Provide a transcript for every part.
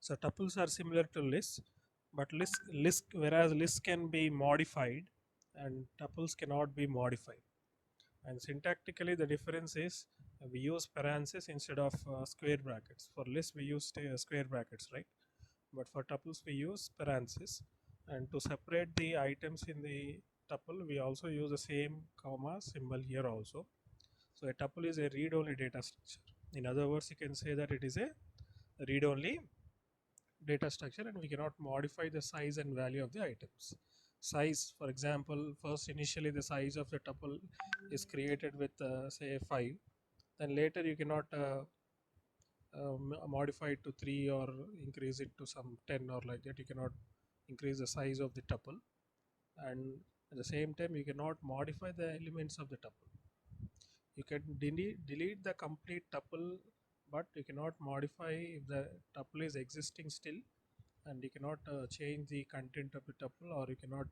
So tuples are similar to lists, but whereas lists can be modified and tuples cannot be modified. And syntactically, the difference is we use parentheses instead of square brackets. For lists, we use square brackets, right? But for tuples, we use parentheses. And to separate the items in the tuple, we also use the same comma symbol here also. So a tuple is a read-only data structure. In other words, you can say that it is a read-only data structure, and we cannot modify the size and value of the items. Size, for example, first initially the size of the tuple is created with say 5, then later you cannot modify it to 3 or increase it to some 10 or like that. You cannot increase the size of the tuple, and at the same time you cannot modify the elements of the tuple. You can delete the complete tuple, but you cannot modify if the tuple is existing still, and you cannot change the content of the tuple, or you cannot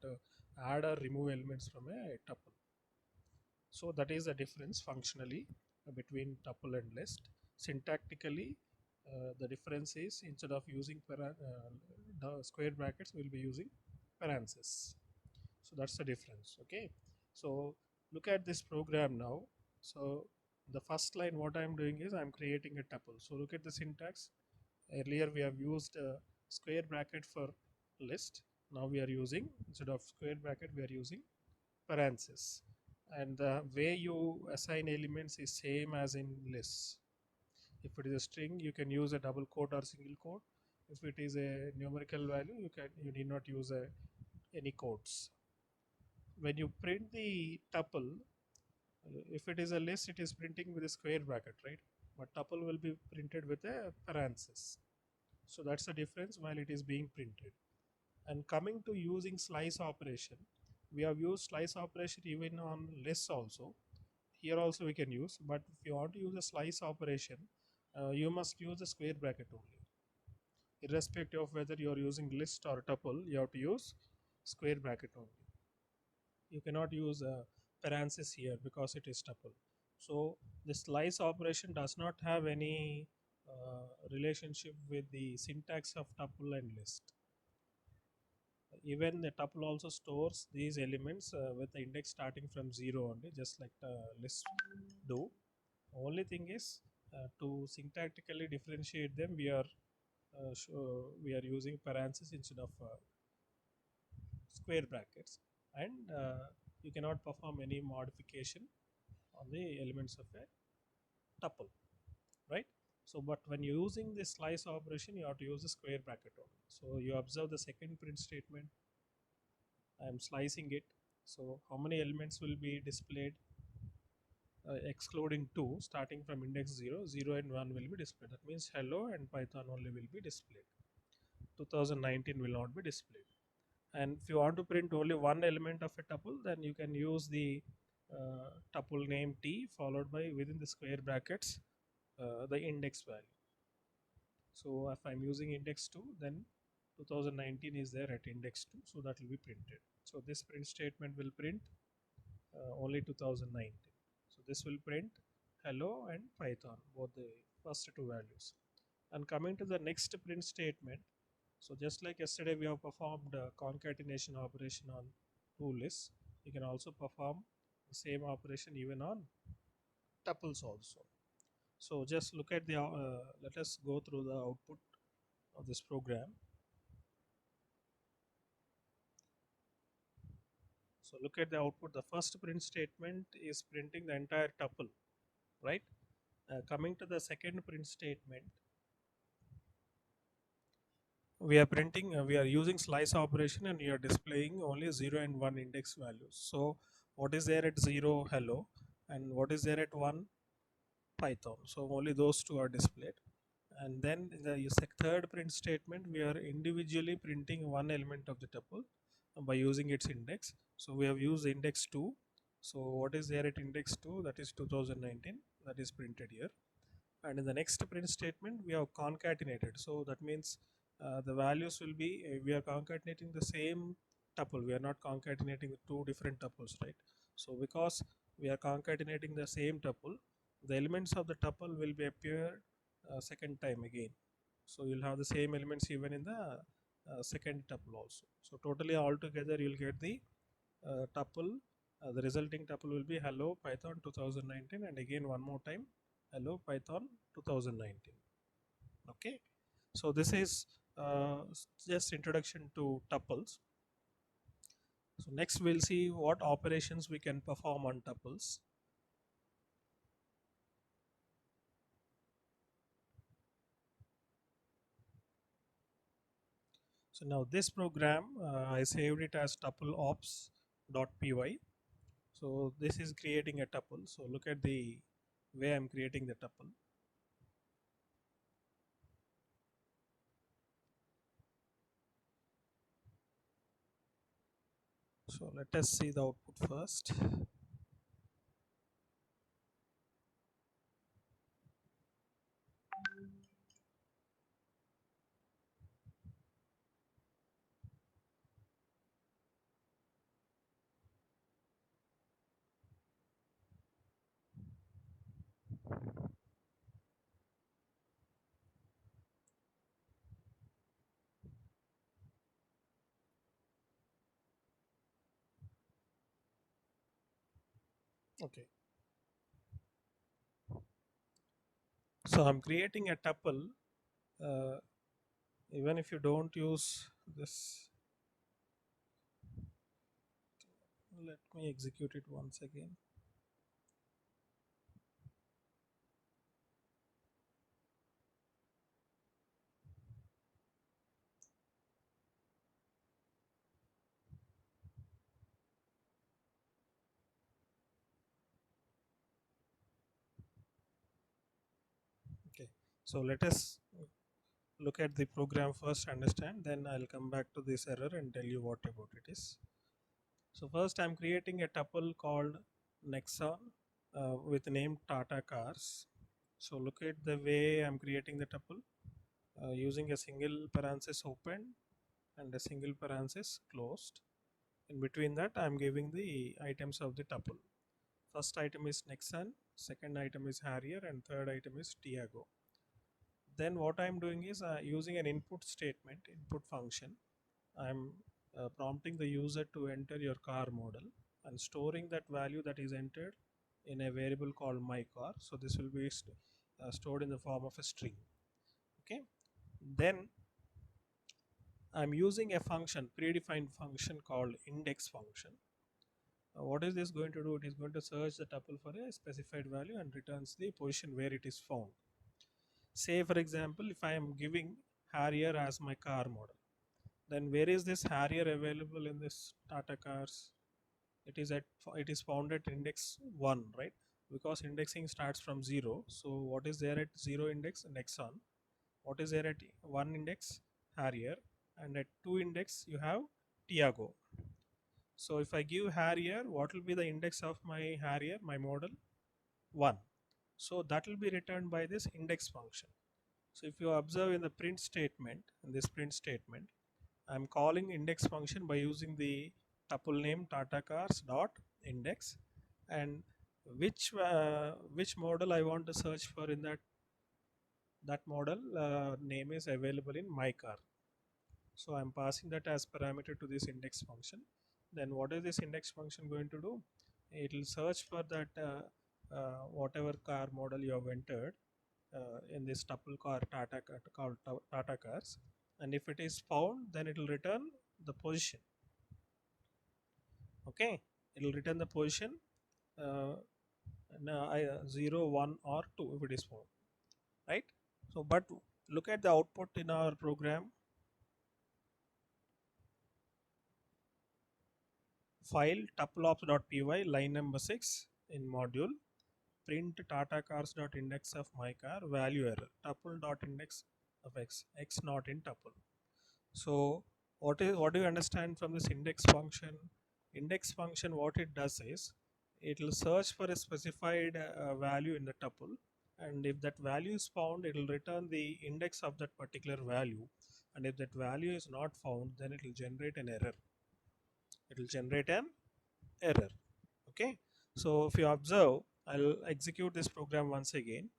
add or remove elements from a tuple. So that is the difference functionally between tuple and list. Syntactically, the difference is instead of using the square brackets, we'll be using parentheses. So that's the difference. Okay. So look at this program now. So the first line, what I'm doing is I'm creating a tuple. So look at the syntax. Earlier we have used square bracket for list. Now we are using, instead of square bracket, we are using parentheses. And the way you assign elements is same as in lists. If it is a string, you can use a double quote or single quote. If it is a numerical value, you need not use any quotes. When you print the tuple, if it is a list, it is printing with a square bracket, right? But tuple will be printed with a parenthesis. So that's the difference while it is being printed. And coming to using slice operation, we have used slice operation even on lists also. Here also we can use, but if you want to use a slice operation, you must use a square bracket only. Irrespective of whether you are using list or tuple, you have to use square bracket only. You cannot use a parenthesis here because it is tuple. So the slice operation does not have any relationship with the syntax of tuple and list. Even the tuple also stores these elements with the index starting from 0 only, just like the list do. Only thing is to syntactically differentiate them, we are using parentheses instead of square brackets, and you cannot perform any modification on the elements of a tuple, right? So but when you're using this slice operation, you have to use the square bracket only. So you observe the second print statement. I am slicing it. So how many elements will be displayed? Excluding 2, starting from index 0, 0 and 1 will be displayed. That means hello and Python only will be displayed. 2019 will not be displayed. And if you want to print only one element of a tuple, then you can use the tuple name t followed by, within the square brackets, the index value. So if I'm using index 2, then 2019 is there at index 2, so that will be printed. So this print statement will print only 2019. So this will print hello and Python, both the first two values. And coming to the next print statement, so just like yesterday we have performed concatenation operation on two lists, you can also perform the same operation even on tuples also. So just look at the, let us go through the output of this program. So look at the output. The first print statement is printing the entire tuple, right? Coming to the second print statement, we are using slice operation, and we are displaying only 0 and 1 index values. So what is there at 0, hello, and what is there at 1, Python. So only those two are displayed. And then in the third print statement, we are individually printing one element of the tuple by using its index. So we have used index 2. So what is there at index 2? That is 2019. That is printed here. And in the next print statement, we have concatenated. So that means the values will be, we are concatenating the same tuple. We are not concatenating two different tuples, right? So because we are concatenating the same tuple, the elements of the tuple will be appear second time again. So you'll have the same elements even in the second tuple also. So totally altogether you'll get the tuple. The resulting tuple will be hello Python 2019, and again one more time hello Python 2019. Okay, so this is just introduction to tuples. So next we'll see what operations we can perform on tuples. So now this program I saved it as tuple ops.py. So this is creating a tuple. So look at the way I'm creating the tuple. So let us see the output first. Okay. So I'm creating a tuple. Uh, Even if you don't use this, let me execute it once again. Okay. So let us look at the program first, understand, then I'll come back to this error and tell you what about it is. So first I'm creating a tuple called Nexon with name Tata Cars. So look at the way I'm creating the tuple using a single parenthesis open and a single parenthesis closed. In between that I'm giving the items of the tuple. First item is Nexon, second item is Harrier, and third item is Tiago. Then what I'm doing is using an input statement, input function. I'm prompting the user to enter your car model and storing that value that is entered in a variable called my car. So this will be stored in the form of a string. Okay. Then I'm using a function, predefined function called index function. What is this going to do? It is going to search the tuple for a specified value and returns the position where it is found. Say for example, if I am giving Harrier as my car model, then where is this Harrier available in this Tata Cars? It is found at index 1, right? Because indexing starts from 0. So what is there at 0 index? Nexon. What is there at 1 index? Harrier. And at 2 index you have Tiago. So if I give Harrier, what will be the index of my Harrier, my model? 1. So that will be returned by this index function. So if you observe in the print statement, in this print statement, I'm calling index function by using the tuple name Tata Cars dot index, and which model I want to search for in that model name is available in my car. So I'm passing that as parameter to this index function. Then what is this index function going to do? It will search for that whatever car model you have entered in this tuple car called Tata Cars, and if it is found, then it will return the position. Okay, it will return the position uh, 0, 1 or 2 if it is found, right? So but look at the output in our program. File tupleops.py, line number 6 in module, print Tata Cars dot index of my car, value error, tuple dot index of x not in tuple. So what do you understand from this index function? Index function, what it does is it will search for a specified value in the tuple, and if that value is found, it will return the index of that particular value, and if that value is not found, then it will generate an error. It will generate an error. Okay. So if you observe, I'll execute this program once again.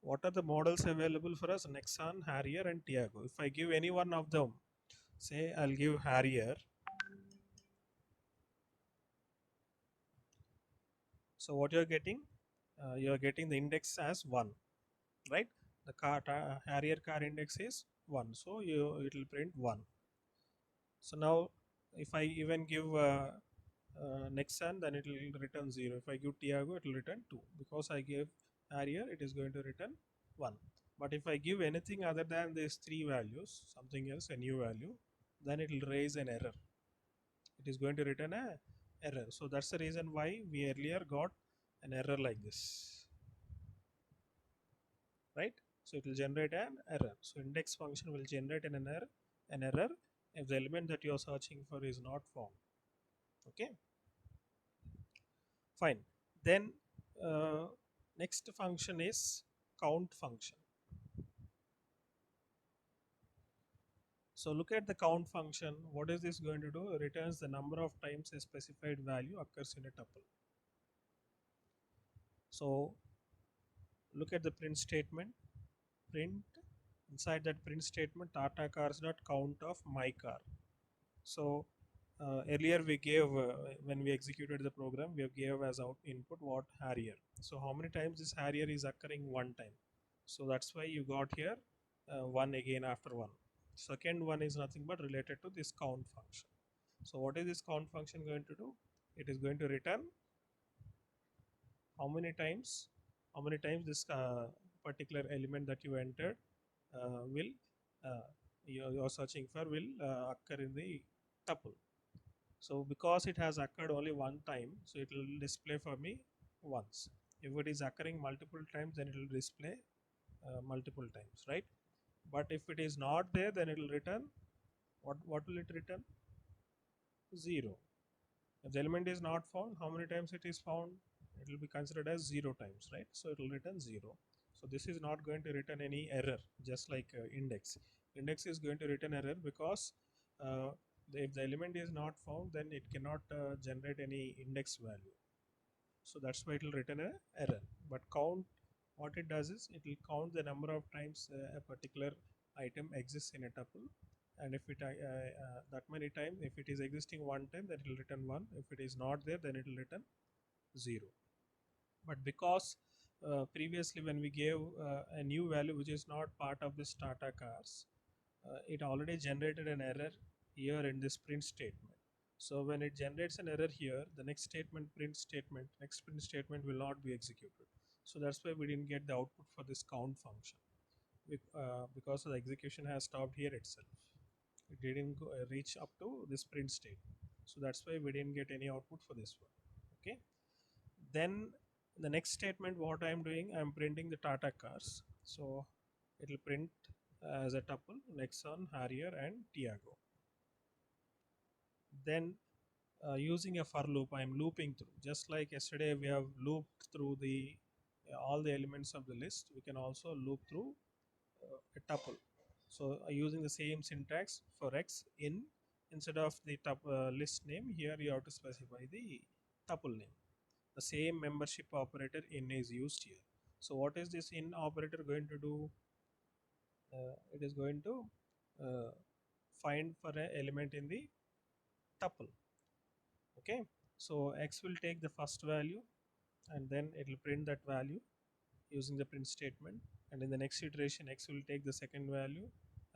What are the models available for us? Nexon, Harrier, and Tiago. If I give any one of them, say I'll give Harrier. So what you're getting? You're getting the index as 1, right? The Harrier car index is 1, so it will print 1. So now if I even give Nexon, then it will return 0. If I give Tiago, it will return 2. Because I gave Harrier, it is going to return 1. But if I give anything other than these 3 values, something else, a new value, then it will raise an error. It is going to return a error. So that's the reason why we earlier got an error like this, right? So it will generate an error. So index function will generate an error if the element that you are searching for is not found. Okay, fine. Then next function is count function. So look at the count function. What is this going to do? It returns the number of times a specified value occurs in a tuple. So look at the print statement. Print, inside that print statement, Tata cars dot count of my car. So earlier we gave when we executed the program, we gave as out input what Harrier. So how many times this Harrier is occurring? 1 time. So that's why you got here 1 again after 1. Second one is nothing but related to this count function. So what is this count function going to do? It is going to return how many times this particular element that you entered will you're searching for will occur in the tuple. So because it has occurred only 1 time, so it will display for me once. If it is occurring multiple times, then it will display multiple times, right? But if it is not there, then it will return what will it return? 0. If the element is not found, how many times it is found? It will be considered as 0 times, right? So it will return 0. So this is not going to return any error, just like index. Index is going to return error because uh, if the element is not found, then it cannot generate any index value. So that's why it will return an error. But count, what it does is it will count the number of times a particular item exists in a tuple, and if it that many times, if it is existing 1 time, then it will return 1. If it is not there, then it will return 0. But because previously when we gave a new value which is not part of this Tata cars, it already generated an error here in this print statement. So when it generates an error here, the next print statement will not be executed. So that's why we didn't get the output for this count function because the execution has stopped here itself. It didn't reach up to this print statement. So that's why we didn't get any output for this one. Okay. Then the next statement, what I'm doing, I'm printing the Tata cars. So it will print as a tuple Nexon, Harrier, and Tiago. Then using a for loop, I'm looping through. Just like yesterday, we have looped through the all the elements of the list. We can also loop through a tuple. So using the same syntax for X in, instead of the list name, here you have to specify the tuple name. The same membership operator in is used here. So what is this in operator going to do? It is going to uh, find for an element in the tuple. Okay, so X will take the first value and then it will print that value using the print statement, and in the next iteration X will take the second value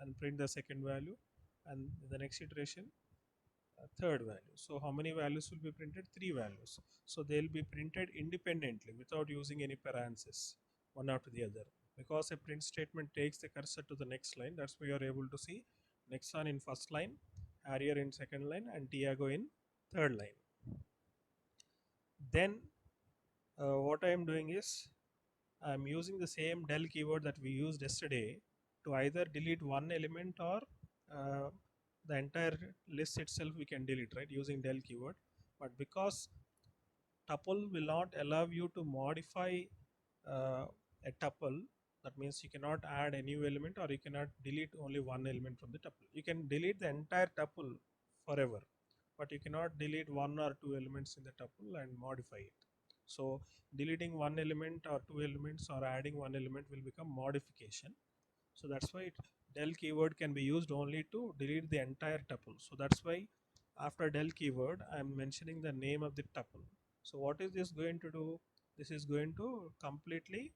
and print the second value, and in the next iteration third value. So how many values will be printed? 3 values. So they'll be printed independently without using any parentheses one after the other, because a print statement takes the cursor to the next line. That's why you are able to see Nexon in first line, Harrier in second line, and Tiago in third line. Then what I am doing is I'm using the same del keyword that we used yesterday to either delete one element or uh, the entire list itself we can delete, right, using del keyword. But because tuple will not allow you to modify uh, a tuple, that means you cannot add a new element or you cannot delete only one element from the tuple. You can delete the entire tuple forever, but you cannot delete one or two elements in the tuple and modify it. So deleting one element or two elements or adding one element will become modification. So that's why del keyword can be used only to delete the entire tuple. So that's why after del keyword I'm mentioning the name of the tuple. So what is this going to do? This is going to completely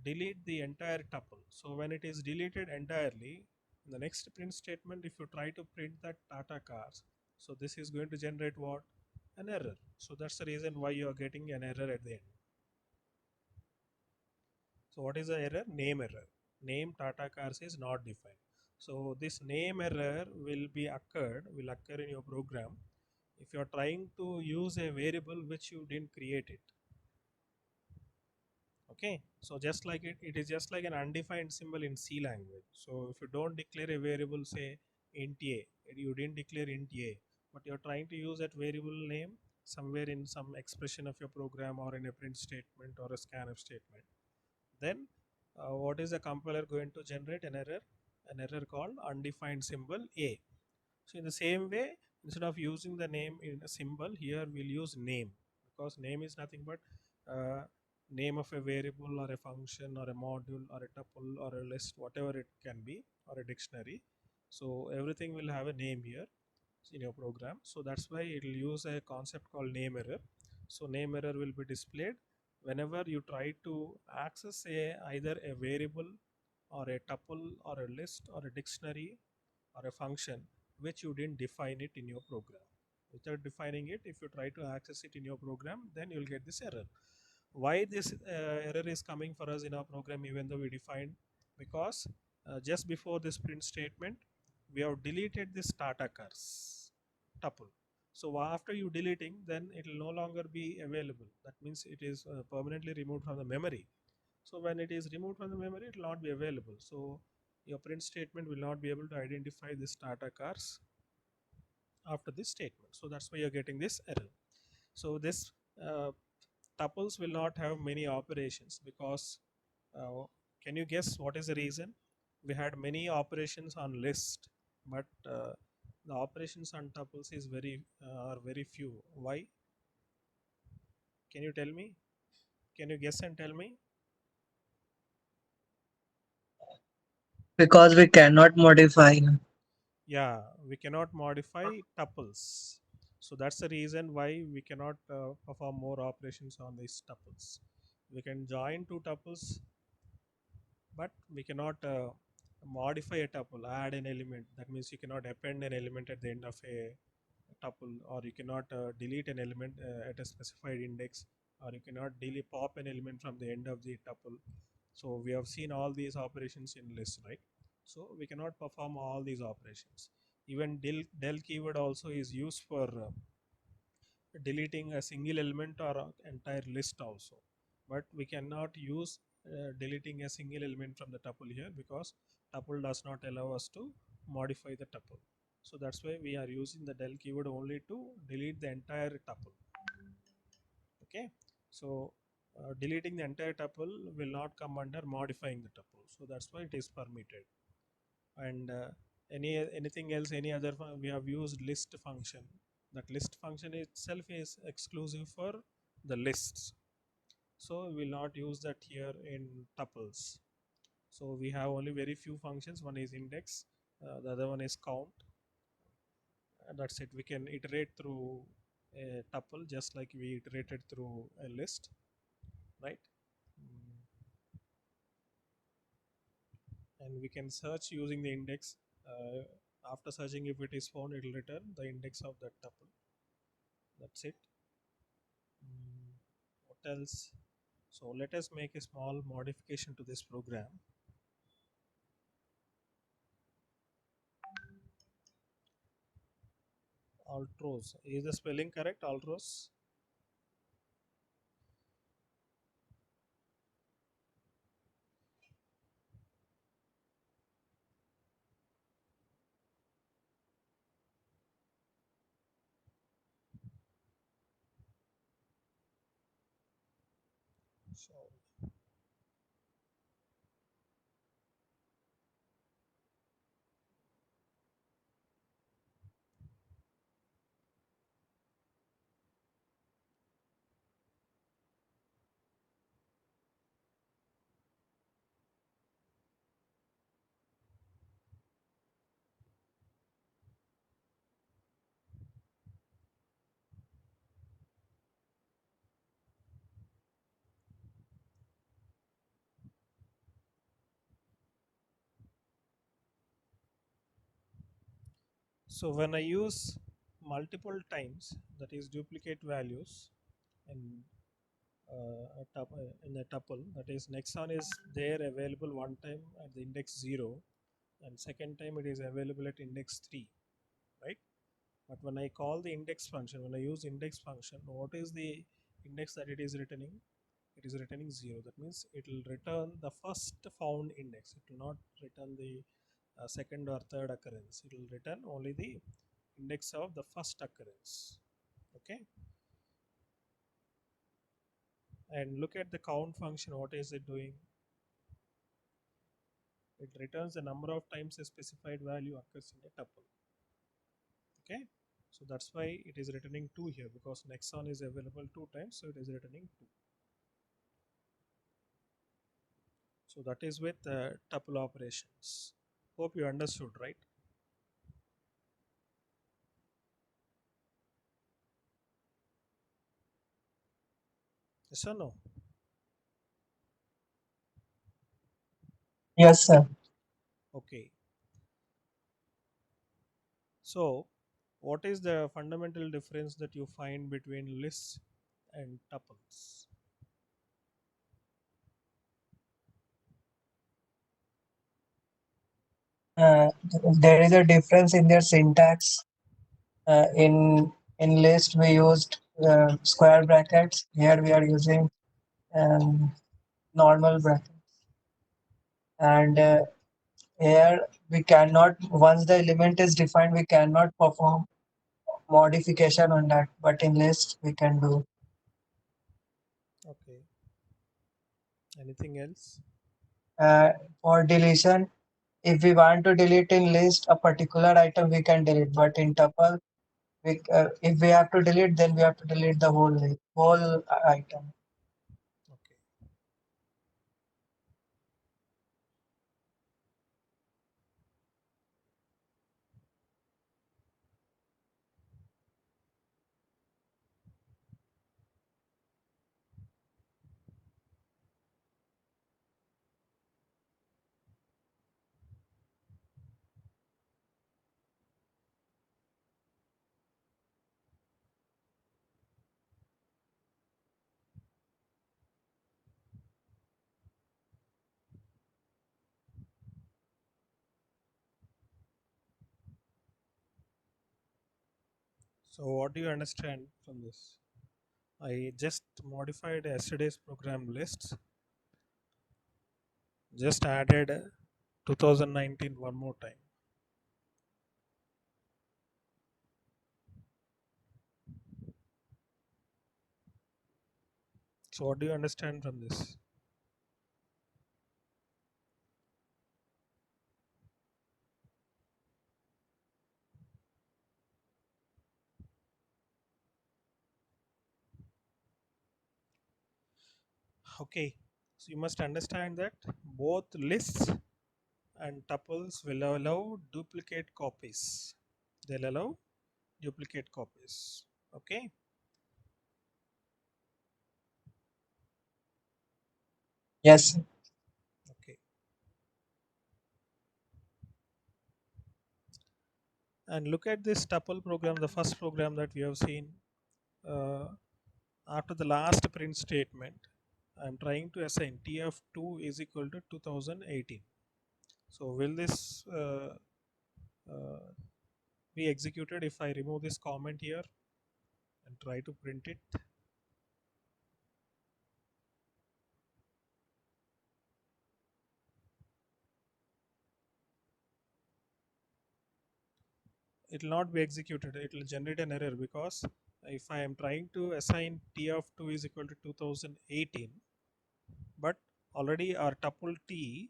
delete the entire tuple. So when it is deleted entirely, in the next print statement, if you try to print that Tata cars, so this is going to generate what? An error. So that's the reason why you are getting an error at the end. So what is the error? Name error. Name Tata cars is not defined. So this name error will occur in your program if you are trying to use a variable which you didn't create it. Okay, so just like it is just like an undefined symbol in C language. So if you don't declare a variable, say int a, you didn't declare int a, but you're trying to use that variable name somewhere in some expression of your program or in a print statement or a scanf statement, then what is the compiler going to generate? An error, an error called undefined symbol a. So in the same way, instead of using the name in a symbol, here we'll use name, because name is nothing but name of a variable or a function or a module or a tuple or a list, whatever it can be, or a dictionary. So everything will have a name here in your program. So that's why it will use a concept called name error. So name error will be displayed whenever you try to access either a variable or a tuple or a list or a dictionary or a function which you didn't define it in your program. Without defining it, if you try to access it in your program, then you'll get this error. Why this error is coming for us in our program even though we defined? Because just before this print statement, we have deleted this Tata cars tuple. So after you deleting, then it will no longer be available. That means it is permanently removed from the memory. So when it is removed from the memory, it will not be available. So your print statement will not be able to identify this Tata cars after this statement. So that's why you're getting this error. So this uh, tuples will not have many operations because can you guess what is the reason? We had many operations on list, but the operations on tuples is are very few. Why? Can you tell me? Can you guess and tell me? Because we cannot modify. Yeah, we cannot modify tuples. So that's the reason why we cannot perform more operations on these tuples. We can join two tuples, but we cannot modify a tuple, add an element. That means you cannot append an element at the end of a tuple, or you cannot delete an element at a specified index, or you cannot delete pop an element from the end of the tuple. So we have seen all these operations in list, right? So we cannot perform all these operations. Even del keyword also is used for deleting a single element or an entire list also, but we cannot use deleting a single element from the tuple here, because tuple does not allow us to modify the tuple. So that's why we are using the del keyword only to delete the entire tuple. Okay, so deleting the entire tuple will not come under modifying the tuple, so that's why it is permitted. And anything else, any other we have used list function. That list function itself is exclusive for the lists, so we will not use that here in tuples. So we have only very few functions. One is index, the other one is count, and that's it. We can iterate through a tuple just like we iterated through a list, right? And we can search using the index. After searching, if it is found, it will return the index of that tuple. That's it. What else? So let us make a small modification to this program. Altros, is the spelling correct? Altros. So So when I use multiple times, that is duplicate values in in a tuple, that is next one is there available one time at the index 0 and second time it is available at index 3, right? But when I call the index function, when I use index function, what is the index that it is returning? It is returning 0. That means it will return the first found index. It will not return the second or third occurrence. It will return only the index of the first occurrence. Okay. And look at the count function. What is it doing? It returns the number of times a specified value occurs in a tuple. Okay. So that's why it is returning 2 here, because next one is available 2 times, so it is returning 2. So that is with tuple operations. Hope you understood, right? Yes or no? Yes, sir. Okay. So what is the fundamental difference that you find between lists and tuples? Uh, there is a difference in their syntax. In list we used square brackets. Here we are using um, normal brackets, and here we cannot. Once the element is defined, we cannot perform modification on that. But in list we can do. Okay. Anything else? Uh, for deletion, if we want to delete in list a particular item, we can delete. But in tuple, if we have to delete, then we have to delete the whole item. Okay. So what do you understand from this? I just modified yesterday's program lists, just added 2019 one more time. So what do you understand from this? Okay. So you must understand that both lists and tuples will allow duplicate copies. They'll allow duplicate copies. Okay. Yes. Okay. And look at this tuple program, the first program that we have seen. Uh, After the last print statement, I'm trying to assign tf2 is equal to 2018. So will this be executed if I remove this comment here and try to print it? It will not be executed. It will generate an error, because if I am trying to assign t of 2 is equal to 2018, but already our tuple t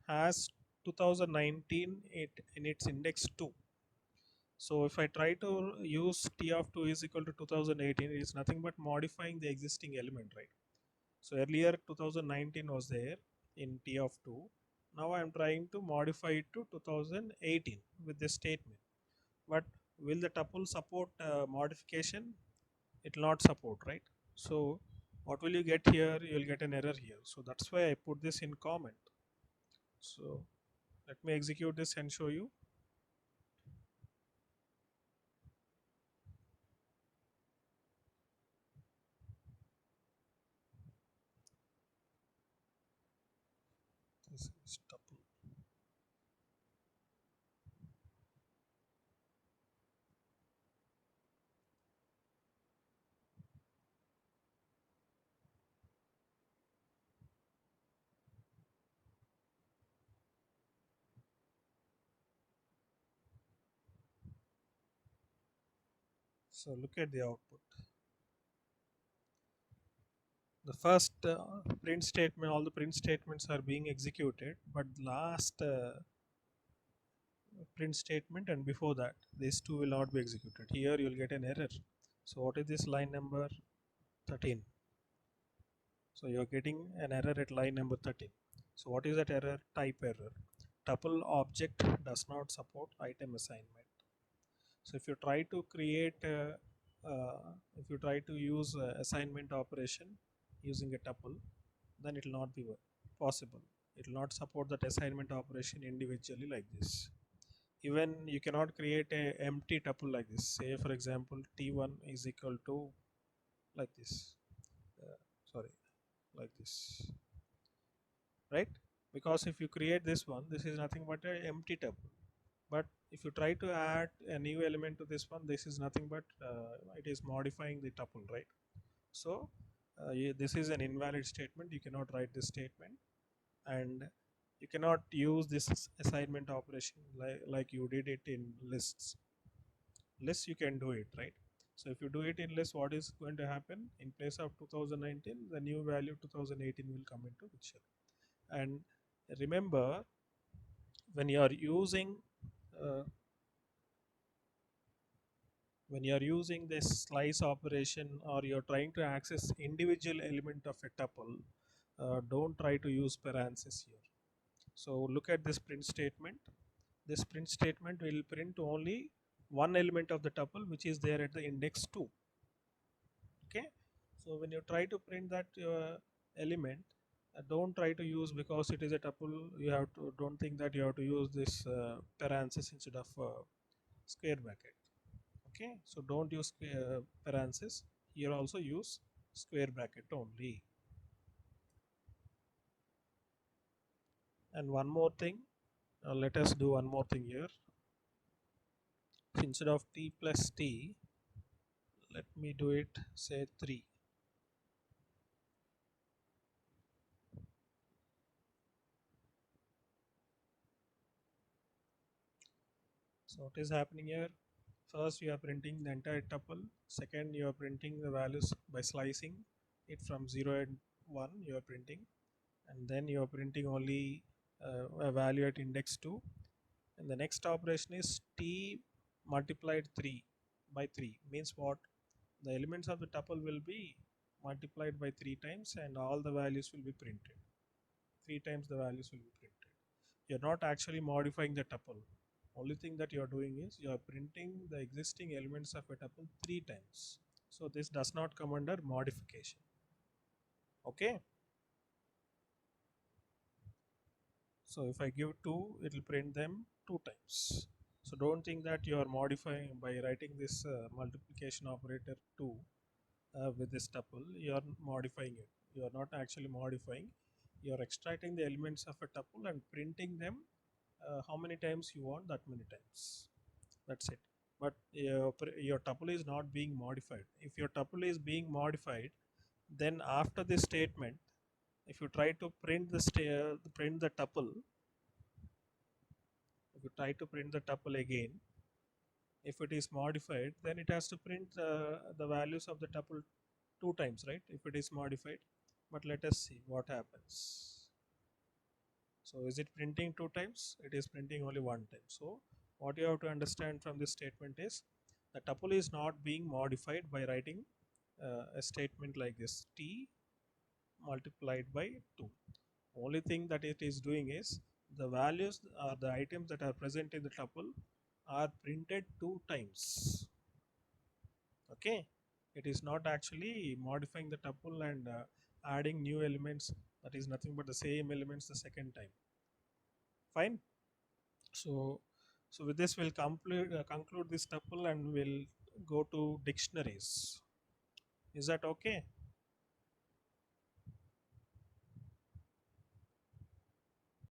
has 2019 in its index 2. So if I try to use t of 2 is equal to 2018, it is nothing but modifying the existing element, right? So earlier 2019 was there in t of 2. Now I am trying to modify it to 2018 with this statement. But will the tuple support modification? It will not support, right? So what will you get here? You will get an error here. So that's why I put this in comment. So let me execute this and show you. This is tuple. So look at the output. The first print statement, all the print statements are being executed, but last print statement and before that, these two will not be executed. Here you will get an error. So what is this line number 13? So you are getting an error at line number 13. So what is that error? Type error. Tuple object does not support item assignment. So if you try to create, if you try to use assignment operation using a tuple, then it will not be possible. It will not support that assignment operation individually like this. Even you cannot create a empty tuple like this. Say for example, t1 is equal to like this. Sorry, like this, right? Because if you create this one, this is nothing but an empty tuple. But if you try to add a new element to this one, this is nothing but it is modifying the tuple, right? So this is an invalid statement. You cannot write this statement, and you cannot use this assignment operation like you did it in lists. Lists you can do it, right? So if you do it in list, what is going to happen? In place of 2019, the new value 2018 will come into picture. And remember, when you are using uh, when you are using this slice operation, or you're trying to access individual element of a tuple, don't try to use parentheses here. So look at this print statement. This print statement will print only one element of the tuple which is there at the index 2. Okay, so when you try to print that element, don't try to use, because it is a tuple, you have to, don't think that you have to use this parenthesis instead of square bracket. Okay, so don't use parenthesis here, also use square bracket only. And one more thing, let us do one more thing here. Instead of t plus t, let me do it, say 3. So what is happening here? First you are printing the entire tuple. Second, you are printing the values by slicing it from 0 and 1 you are printing, and then you are printing only a value at index 2. And the next operation is t multiplied 3 by 3. Means what? The elements of the tuple will be multiplied by 3 times, and all the values will be printed. 3 times the values will be printed. You're not actually modifying the tuple. Only thing that you are doing is you are printing the existing elements of a tuple 3 times. So this does not come under modification. Okay. So if I give 2, it will print them 2 times. So don't think that you are modifying by writing this multiplication operator 2 with this tuple. You are modifying it. You are not actually modifying. You are extracting the elements of a tuple and printing them how many times you want, that many times. That's it. But your tuple is not being modified. If your tuple is being modified, then after this statement, if you try to print print the tuple, if you try to print the tuple again, if it is modified, then it has to print the values of the tuple 2 times, right? If it is modified. But let us see what happens. So is it printing 2 times? It is printing only 1 time. So what you have to understand from this statement is the tuple is not being modified by writing a statement like this, t multiplied by 2. Only thing that it is doing is the values or the items that are present in the tuple are printed 2 times. Okay, it is not actually modifying the tuple and adding new elements. That is nothing but the same elements the second time. Fine. So with this we'll conclude this tuple, and we'll go to dictionaries. Is that okay?